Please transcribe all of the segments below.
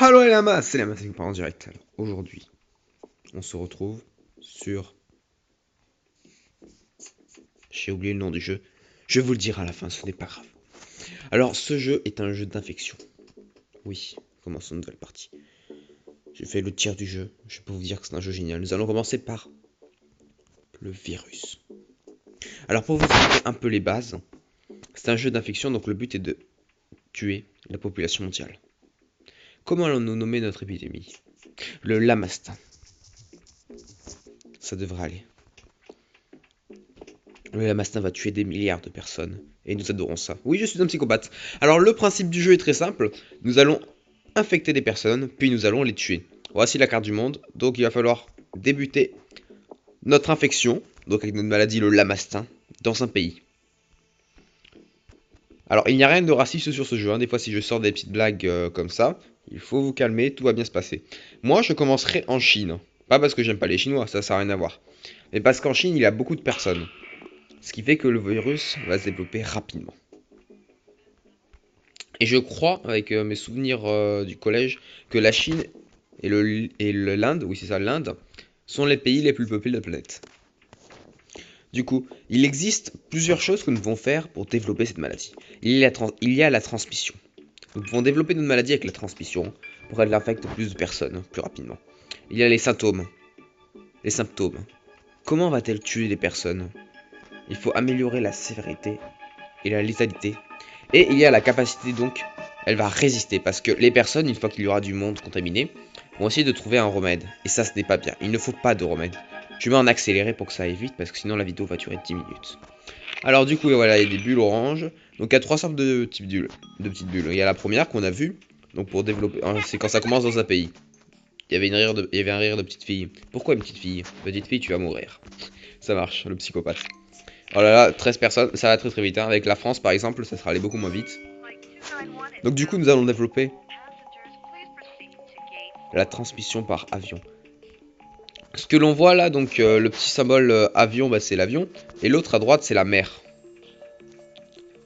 Hello les lamas, c'est la Matin en direct. Alors, aujourd'hui, on se retrouve sur... J'ai oublié le nom du jeu. Je vais vous le dire à la fin, ce n'est pas grave. Alors, ce jeu est un jeu d'infection. Oui, commençons une nouvelle partie. J'ai fait le tir du jeu. Je peux vous dire que c'est un jeu génial. Nous allons commencer par le virus. Alors, pour vous expliquer un peu les bases, c'est un jeu d'infection, donc le but est de tuer la population mondiale. Comment allons-nous nommer notre épidémie? Le lamastin. Ça devrait aller. Le lamastin va tuer des milliards de personnes. Et nous adorons ça. Oui, je suis un psychopathe. Alors, le principe du jeu est très simple. Nous allons infecter des personnes, puis nous allons les tuer. Voici la carte du monde. Donc, il va falloir débuter notre infection, donc avec notre maladie, le lamastin, dans un pays. Alors, il n'y a rien de raciste sur ce jeu. Des fois, si je sors des petites blagues comme ça, il faut vous calmer, tout va bien se passer. Moi, je commencerai en Chine. Pas parce que j'aime pas les Chinois, ça n'a rien à voir. Mais parce qu'en Chine, il y a beaucoup de personnes. Ce qui fait que le virus va se développer rapidement. Et je crois, avec mes souvenirs du collège, que la Chine et l'Inde, oui c'est ça, l'Inde, sont les pays les plus peuplés de la planète. Du coup, il existe plusieurs choses que nous pouvons faire pour développer cette maladie. Il y a la transmission. Nous pouvons développer notre maladie avec la transmission pour qu'elle infecte plus de personnes plus rapidement. Il y a les symptômes. Les symptômes. Comment va-t-elle tuer les personnes? Il faut améliorer la sévérité et la létalité. Et il y a la capacité donc, elle va résister parce que les personnes, une fois qu'il y aura du monde contaminé, vont essayer de trouver un remède. Et ça, ce n'est pas bien. Il ne faut pas de remède. Je mets en accéléré pour que ça aille vite parce que sinon la vidéo va durer 10 minutes. Alors du coup, voilà, il y a des bulles oranges. Donc il y a trois sortes de petites bulles. Il y a la première qu'on a vue. Donc pour développer, c'est quand ça commence dans un pays. Il y avait un rire de petite fille. Pourquoi une petite fille? Petite fille, tu vas mourir. Ça marche, le psychopathe. Oh là là, 13 personnes, ça va très très vite. Avec la France par exemple, ça sera allé beaucoup moins vite. Donc du coup, nous allons développer la transmission par avion. Ce que l'on voit là, donc le petit symbole avion, c'est l'avion. Et l'autre à droite, c'est la mer.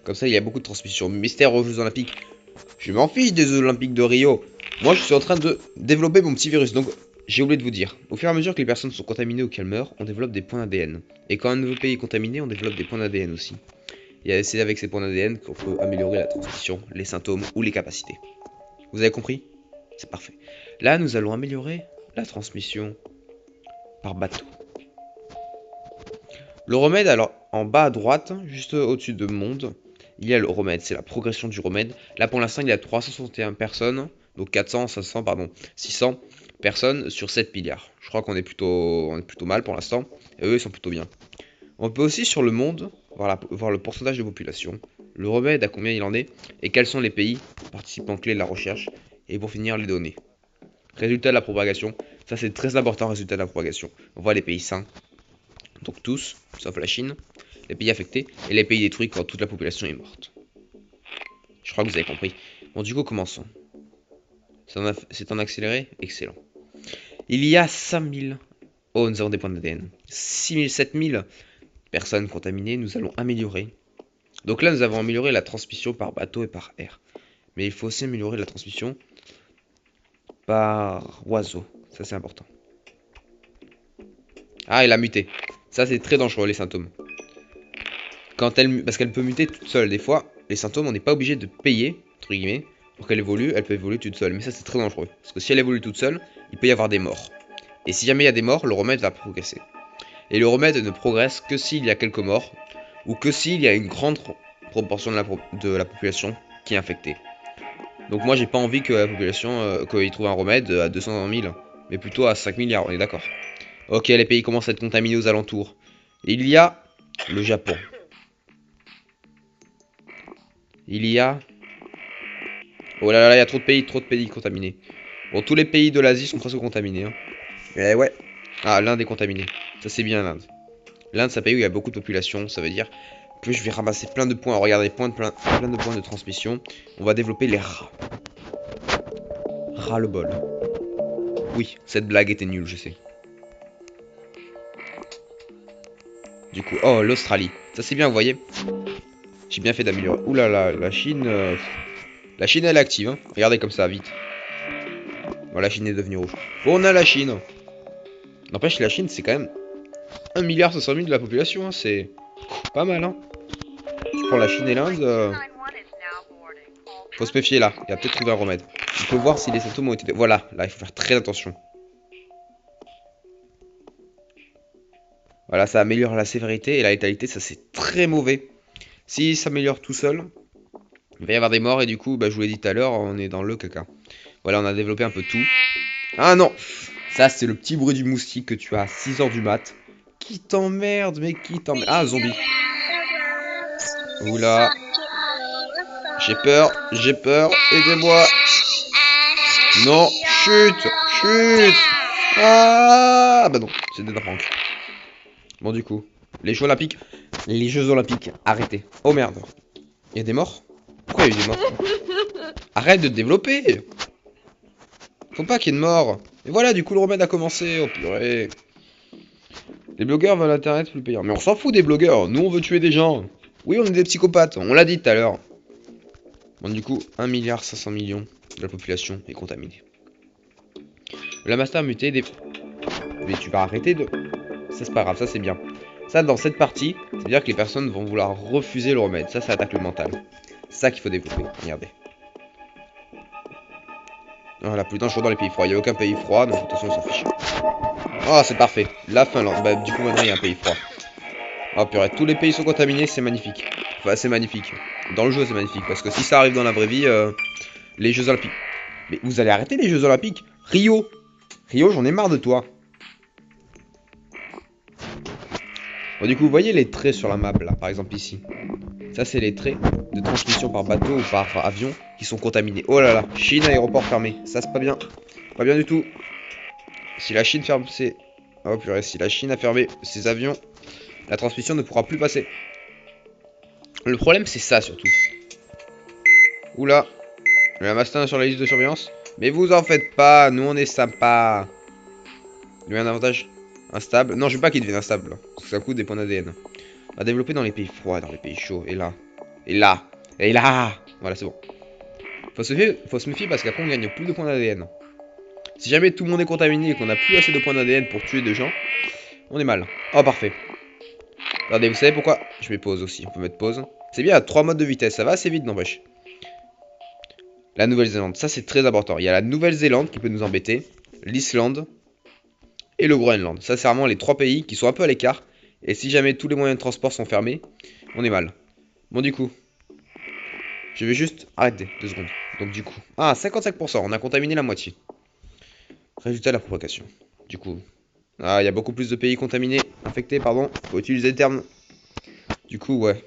Comme ça, il y a beaucoup de transmission. Mystère aux Jeux Olympiques. Je m'en fiche des Jeux Olympiques de Rio. Moi, je suis en train de développer mon petit virus. Donc, j'ai oublié de vous dire. Au fur et à mesure que les personnes sont contaminées ou qu'elles meurent, on développe des points d'ADN. Et quand un nouveau pays est contaminé, on développe des points d'ADN aussi. Et c'est avec ces points d'ADN qu'on peut améliorer la transmission, les symptômes ou les capacités. Vous avez compris? C'est parfait. Là, nous allons améliorer la transmission par bateau. Le remède, alors, en bas à droite, juste au-dessus de monde, il y a le remède. C'est la progression du remède. Là, pour l'instant, il y a 361 personnes. Donc 400, 500, pardon, 600 personnes sur 7 milliards. Je crois qu'on est plutôt mal pour l'instant. Et eux, ils sont plutôt bien. On peut aussi, sur le monde, voir le pourcentage de population, le remède, à combien il en est, et quels sont les pays participants clés de la recherche, et pour finir, les données. Résultat de la propagation, ça c'est très important, résultat de la propagation. On voit les pays sains, donc tous, sauf la Chine, les pays affectés, et les pays détruits quand toute la population est morte. Je crois que vous avez compris. Bon, du coup, commençons. C'est en accéléré? Excellent. Il y a 5000... Oh, nous avons des points d'ADN. 6000, 7000 personnes contaminées, nous allons améliorer. Donc là, nous avons amélioré la transmission par bateau et par air. Mais il faut aussi améliorer la transmission par oiseau. Ça, c'est important. Ah, elle a muté. Ça, c'est très dangereux, les symptômes. Parce qu'elle peut muter toute seule. Des fois, les symptômes, on n'est pas obligé de payer, entre guillemets, pour qu'elle évolue. Elle peut évoluer toute seule. Mais ça, c'est très dangereux. Parce que si elle évolue toute seule, il peut y avoir des morts. Et si jamais il y a des morts, le remède va progresser. Et le remède ne progresse que s'il y a quelques morts, ou que s'il y a une grande proportion de la population qui est infectée. Donc moi j'ai pas envie que la population, qu'ils trouvent un remède à 200 000, mais plutôt à 5 milliards, on est d'accord. Ok, les pays commencent à être contaminés aux alentours. Il y a le Japon. Il y a... Oh là là, il y a trop de pays contaminés. Bon, tous les pays de l'Asie sont presque contaminés. Hein. Eh ouais. Ah, l'Inde est contaminée. Ça c'est bien l'Inde. L'Inde c'est un pays où il y a beaucoup de population, ça veut dire que je vais ramasser plein de points. Regardez, plein de points de transmission. On va développer les rats. Ras le bol. Oui, cette blague était nulle, je sais. Du coup, oh, l'Australie. Ça c'est bien, vous voyez. J'ai bien fait d'améliorer. Ouh là là, la Chine... La Chine, elle est active, hein. Regardez comme ça, vite. Bon, la Chine est devenue rouge. Bon, on a la Chine. N'empêche, la Chine, c'est quand même 1,5 milliard de la population. Hein. C'est pas mal, hein. Tu prends la Chine et l'Inde. Faut se méfier là. Il va peut-être trouver un remède. Il faut voir si les symptômes ont été... Voilà, là, il faut faire très attention. Voilà, ça améliore la sévérité et la létalité, ça c'est très mauvais. Si ça améliore tout seul, il va y avoir des morts et du coup, bah, je vous l'ai dit tout à l'heure, on est dans le caca. Voilà, on a développé un peu tout. Ah non! Ça, c'est le petit bruit du moustique que tu as à 6 h du mat. Qui t'emmerde, mais qui t'emmerde? Ah, zombie. Oula. J'ai peur, aidez-moi. Non, chute, chute. Ah, bah non, c'est des Franck. Bon, du coup, les Jeux Olympiques. Les Jeux Olympiques, arrêtez. Oh merde. Il y a des morts? Pourquoi il y a eu des morts? Arrête de te développer. Faut pas qu'il y ait de morts. Et voilà, du coup, le remède a commencé. Oh purée. Les blogueurs veulent internet plus payant. Mais on s'en fout des blogueurs. Nous, on veut tuer des gens. Oui, on est des psychopathes. On l'a dit tout à l'heure. Bon, du coup, 1,5 milliard de la population est contaminée. La master muté des... Mais tu vas arrêter de... Ça, c'est pas grave. Ça, c'est bien. Ça, dans cette partie, c'est-à-dire que les personnes vont vouloir refuser le remède. Ça attaque le mental. C'est ça qu'il faut développer. Regardez. Voilà, plus dangereux dans les pays froids. Il n'y a aucun pays froid, donc de toute façon, on s'en fiche. Oh, c'est parfait. La Finlande. Bah, du coup, maintenant, il y a un pays froid. Oh, purée. Tous les pays sont contaminés, c'est magnifique. Enfin, c'est magnifique. Dans le jeu, c'est magnifique. Parce que si ça arrive dans la vraie vie, les Jeux Olympiques. Mais vous allez arrêter les Jeux Olympiques? Rio. Rio, j'en ai marre de toi. Bon, du coup, vous voyez les traits sur la map, là, par exemple, ici. Ça, c'est les traits de transmission par bateau ou par avion qui sont contaminés. Oh là là, Chine, aéroport fermé. Ça, c'est pas bien. Pas bien du tout. Si la Chine ferme ses... Oh purée, si la Chine a fermé ses avions, la transmission ne pourra plus passer. Le problème, c'est ça, surtout. Oula. La Mastin sur la liste de surveillance. Mais vous en faites pas, nous on est sympa. Il y a un avantage instable. Non, je veux pas qu'il devienne instable. Parce que ça coûte des points d'ADN. À développer dans les pays froids, dans les pays chauds. Et là. Et là. Et là. Voilà, c'est bon. Faut se méfier parce qu'après on gagne plus de points d'ADN. Si jamais tout le monde est contaminé et qu'on a plus assez de points d'ADN pour tuer des gens, on est mal. Oh, parfait. Regardez, vous savez pourquoi? Je mets pause aussi. On peut mettre pause. C'est bien, 3 modes de vitesse. Ça va assez vite, n'empêche. La Nouvelle-Zélande, ça c'est très important. Il y a la Nouvelle-Zélande qui peut nous embêter. L'Islande. Et le Groenland. Ça, c'est vraiment les 3 pays qui sont un peu à l'écart. Et si jamais tous les moyens de transport sont fermés, on est mal. Bon, du coup, je vais juste arrêter 2 secondes. Donc, du coup, ah, 55%, on a contaminé la moitié. Résultat de la propagation. Du coup, ah, il y a beaucoup plus de pays contaminés, infectés, pardon. Faut utiliser le terme. Du coup, ouais.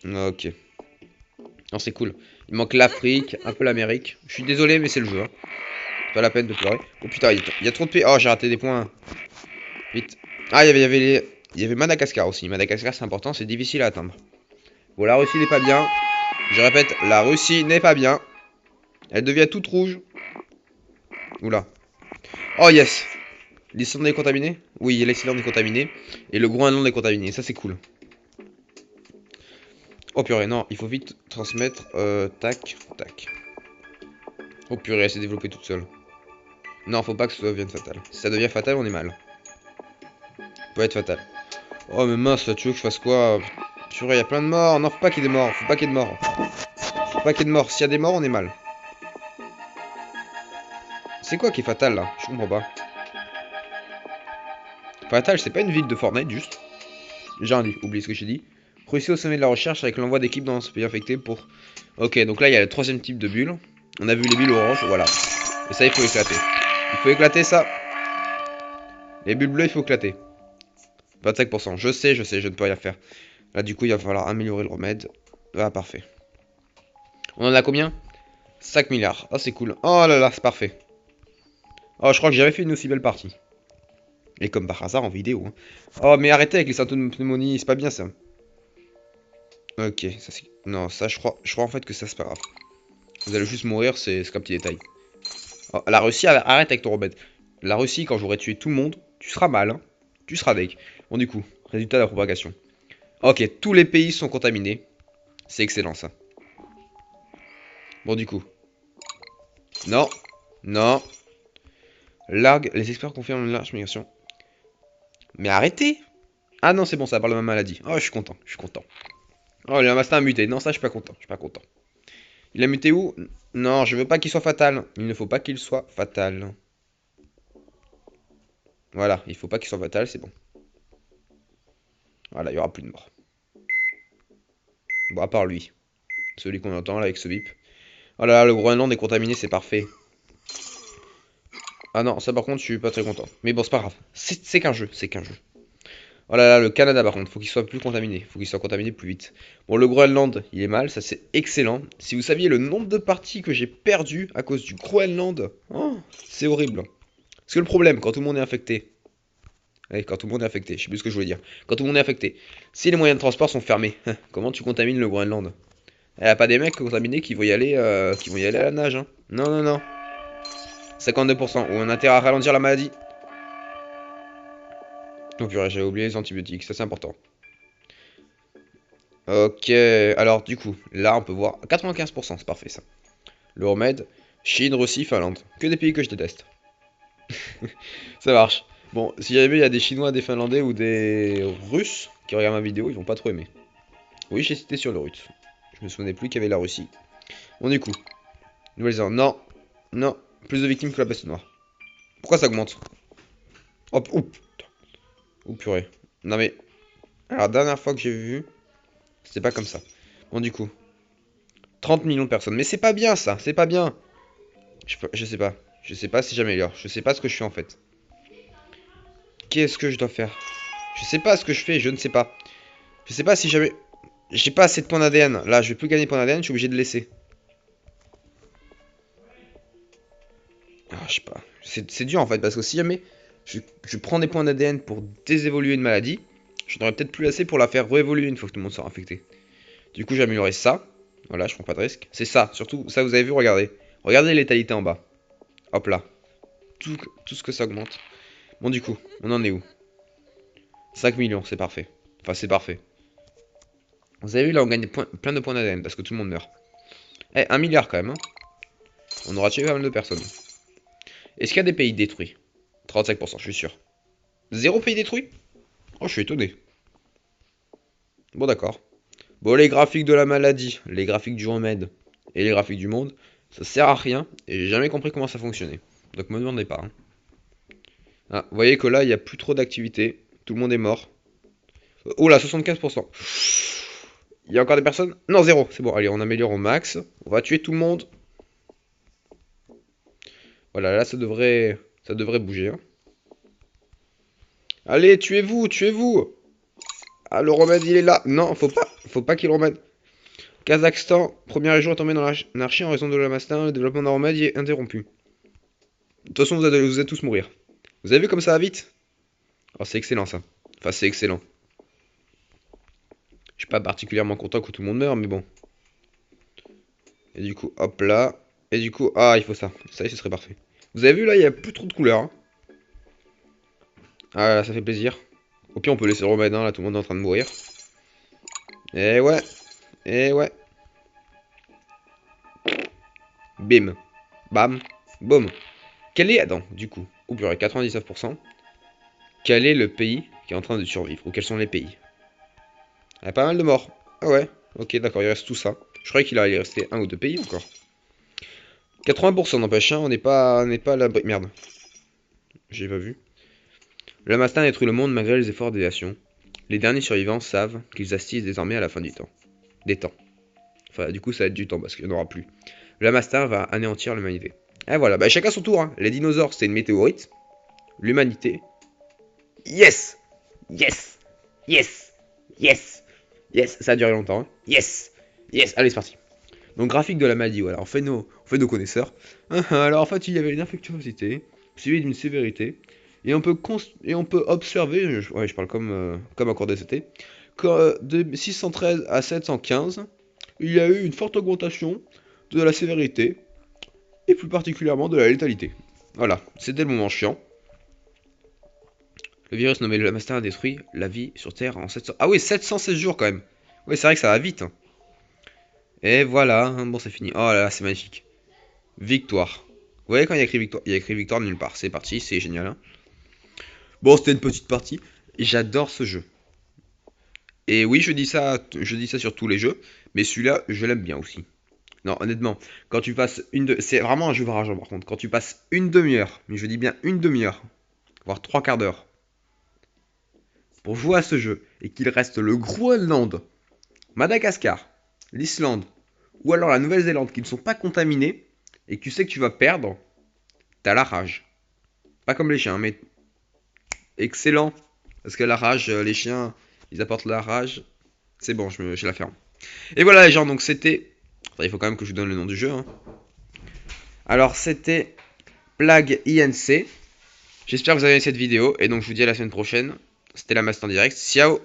Ok. Non, c'est cool. Il manque l'Afrique, un peu l'Amérique. Je suis désolé, mais c'est le jeu. Hein. Pas la peine de pleurer. Oh putain, il y a trop de pays. Oh, j'ai raté des points. Vite. Ah, il y avait Madagascar aussi. Madagascar, c'est important, c'est difficile à atteindre. Bon, la Russie n'est pas bien. Je répète, la Russie n'est pas bien. Elle devient toute rouge. Oula. Oh, yes. L'Islande est contaminée? Oui, l'Islande est contaminée. Et le Groenland est contaminé. Ça, c'est cool. Oh purée, non, il faut vite transmettre. Tac, tac. Oh purée, elle s'est développée toute seule. Non, faut pas que ça devienne fatal. Si ça devient fatal, on est mal. Peut être fatal. Oh, mais mince, tu veux que je fasse quoi? Purée, il y a plein de morts. Non, faut pas qu'il y ait des morts. Faut pas qu'il y ait de morts. Faut pas qu'il y ait de morts. S'il y a des morts, on est mal. C'est quoi qui est fatal là? Je comprends pas. Fatal, c'est pas une ville de Fortnite, juste. J'ai rien dit, oublie ce que j'ai dit. Russie au sommet de la recherche avec l'envoi d'équipes dans ce pays infecté pour... Ok, donc là, il y a le 3ème type de bulle. On a vu les bulles oranges, voilà. Et ça, il faut éclater. Il faut éclater ça. Les bulles bleues, il faut éclater. 25%. Je sais, je ne peux rien faire. Là, du coup, il va falloir améliorer le remède. Ah, parfait. On en a combien? 5 milliards. Oh, c'est cool. Oh là là, c'est parfait. Oh, je crois que j'avais fait une aussi belle partie. Et comme par hasard en vidéo. Hein. Oh, mais arrêtez avec les symptômes de pneumonie, c'est pas bien ça. Ok, ça c'est... Non, ça je crois en fait que ça c'est pas grave. Vous allez juste mourir, c'est qu'un petit détail. Oh, la Russie, arrête avec ton remède. La Russie, quand j'aurai tué tout le monde, tu seras mal, hein. Tu seras deg. Bon, du coup, résultat de la propagation. Ok, tous les pays sont contaminés. C'est excellent ça. Bon, du coup. Non. Non. Largue, les experts confirment une large migration. Mais arrêtez! Ah non, c'est bon, ça parle de ma maladie. Oh, je suis content, je suis content. Oh, le Mastin a muté. Non, ça, je suis pas content, je suis pas content. Il a muté où? Non, je veux pas qu'il soit fatal. Il ne faut pas qu'il soit fatal. Voilà, il faut pas qu'il soit fatal, c'est bon. Voilà, il y aura plus de morts. Bon, à part lui. Celui qu'on entend là avec ce bip. Oh là là, le Groenland est contaminé, c'est parfait. Ah non, ça par contre, je suis pas très content. Mais bon, c'est pas grave. C'est qu'un jeu, c'est qu'un jeu. Oh là là, le Canada par contre, faut qu'il soit plus contaminé. Faut qu'il soit contaminé plus vite. Bon, le Groenland, il est mal, ça c'est excellent. Si vous saviez le nombre de parties que j'ai perdu à cause du Groenland, oh, c'est horrible. Parce que le problème, quand tout le monde est infecté, ouais, quand tout le monde est affecté, je sais plus ce que je voulais dire. Quand tout le monde est affecté, si les moyens de transport sont fermés, comment tu contamines le Groenland? Il n'y a pas des mecs contaminés qui vont y aller à la nage, hein. Non, non, non. 52%. Ou on a intérêt à ralentir la maladie. Oh purée, j'avais oublié les antibiotiques, ça c'est important. Ok, alors du coup, là on peut voir 95%, c'est parfait ça. Le remède, Chine, Russie, Finlande. Que des pays que je déteste. Ça marche. Bon, si jamais il y a des Chinois, des Finlandais ou des Russes qui regardent ma vidéo, ils vont pas trop aimer. Oui, j'ai cité sur le Russe. Je me souvenais plus qu'il y avait la Russie. Bon, du coup, Nouvelle-Zélande. Non, non, plus de victimes que la peste noire. Pourquoi ça augmente? Hop, oup, oh purée. Non mais, alors la dernière fois que j'ai vu, c'était pas comme ça. Bon, du coup, 30 millions de personnes. Mais c'est pas bien ça, c'est pas bien. Je sais pas. Je sais pas si j'améliore. Je sais pas ce que je fais en fait. Qu'est-ce que je dois faire? Je sais pas ce que je fais, je ne sais pas. Je sais pas si jamais... J'ai pas assez de points d'ADN. Là, je vais plus gagner de points d'ADN, je suis obligé de laisser. Ah, je sais pas. C'est dur en fait, parce que si jamais je prends des points d'ADN pour désévoluer une maladie, j'en aurais peut-être plus assez pour la faire réévoluer une fois que tout le monde sera infecté. Du coup, j'ai amélioré ça. Voilà, je prends pas de risque. C'est ça, surtout, ça vous avez vu, regardez. Regardez les létalité en bas. Hop là. Tout ce que ça augmente. Bon, du coup, on en est où? 5 millions, c'est parfait. Enfin, c'est parfait. Vous avez vu, là, on gagne plein de points d'ADN parce que tout le monde meurt. Eh, 1 milliard quand même, hein. On aura tué pas mal de personnes. Est-ce qu'il y a des pays détruits? 35%, je suis sûr. Zéro pays détruit? Oh, je suis étonné. Bon, d'accord. Bon, les graphiques de la maladie, les graphiques du remède et les graphiques du monde, ça sert à rien et j'ai jamais compris comment ça fonctionnait. Donc, me demandez pas, hein. Ah, vous voyez que là, il n'y a plus trop d'activité. Tout le monde est mort. Oh là, 75%. Il y a encore des personnes? Non, zéro. C'est bon, allez, on améliore au max. On va tuer tout le monde. Voilà, là, ça devrait bouger, hein. Allez, tuez-vous, tuez-vous. Ah, le remède, il est là. Non, faut pas qu'il le remède. Kazakhstan, première région à tomber dans l'anarchie en raison de la mastin. Le développement d'un remède est interrompu. De toute façon, vous allez tous mourir. Vous avez vu comme ça va vite? Oh, c'est excellent, ça. Enfin, c'est excellent. Je suis pas particulièrement content que tout le monde meure, mais bon. Et du coup, hop là. Et du coup, ah, il faut ça. Ça y est, ce serait parfait. Vous avez vu, là, il n'y a plus trop de couleurs, hein. Ah, là, ça fait plaisir. Au pire, on peut laisser le remède, hein. Là, tout le monde est en train de mourir. Et ouais. Et ouais. Bim. Bam. Boum. Quel est... Attends, du coup. Oh purée, 99%. Quel est le pays qui est en train de survivre? Ou quels sont les pays? Il y a pas mal de morts. Ah ouais. Ok, d'accord, il reste tout ça. Je croyais qu'il allait rester un ou deux pays encore. 80% n'empêche, hein, on n'est pas à l'abri. Merde. J'ai pas vu. Le mastin détruit le monde malgré les efforts des nations. Les derniers survivants savent qu'ils assistent désormais à la fin du temps. Des temps. Enfin, du coup, ça va être du temps parce qu'il n'y en aura plus. Le mastin va anéantir l'humanité. Et voilà, bah chacun son tour, hein. Les dinosaures, c'est une météorite. L'humanité. Yes! Yes! Yes! Yes! Yes! Ça a duré longtemps, hein. Yes! Yes! Allez, c'est parti. Donc, graphique de la maladie, voilà, on fait nos connaisseurs. Alors, en fait, il y avait une infectiosité, suivie d'une sévérité, et on peut observer, ouais, je parle comme un cours d'SCT, que de 613 à 715, il y a eu une forte augmentation de la sévérité, et plus particulièrement de la létalité. Voilà, c'était le moment chiant. Le virus nommé le Master a détruit la vie sur Terre en 700... Ah oui, 716 jours quand même. Oui, c'est vrai que ça va vite, hein. Et voilà, bon c'est fini. Oh là là, c'est magnifique. Victoire. voyez quand il y a écrit victoire nulle part. C'est parti, c'est génial. Hein. Bon, c'était une petite partie. J'adore ce jeu. Et oui, je dis ça sur tous les jeux, mais celui-là, je l'aime bien aussi. Non, honnêtement, quand tu passes c'est vraiment un jeu rageant par contre. Quand tu passes une demi-heure, mais je dis bien une demi-heure, voire trois quarts d'heure, pour jouer à ce jeu, et qu'il reste le Groenland, Madagascar, l'Islande, ou alors la Nouvelle-Zélande qui ne sont pas contaminés, et que tu sais que tu vas perdre, t'as la rage. Pas comme les chiens, mais excellent. Parce que la rage, les chiens, ils apportent la rage. C'est bon, je la ferme. Et voilà les gens, donc c'était... Enfin, il faut quand même que je vous donne le nom du jeu. Hein. Alors c'était Plague INC. J'espère que vous avez aimé cette vidéo. Et donc je vous dis à la semaine prochaine. C'était la Master en direct. Ciao.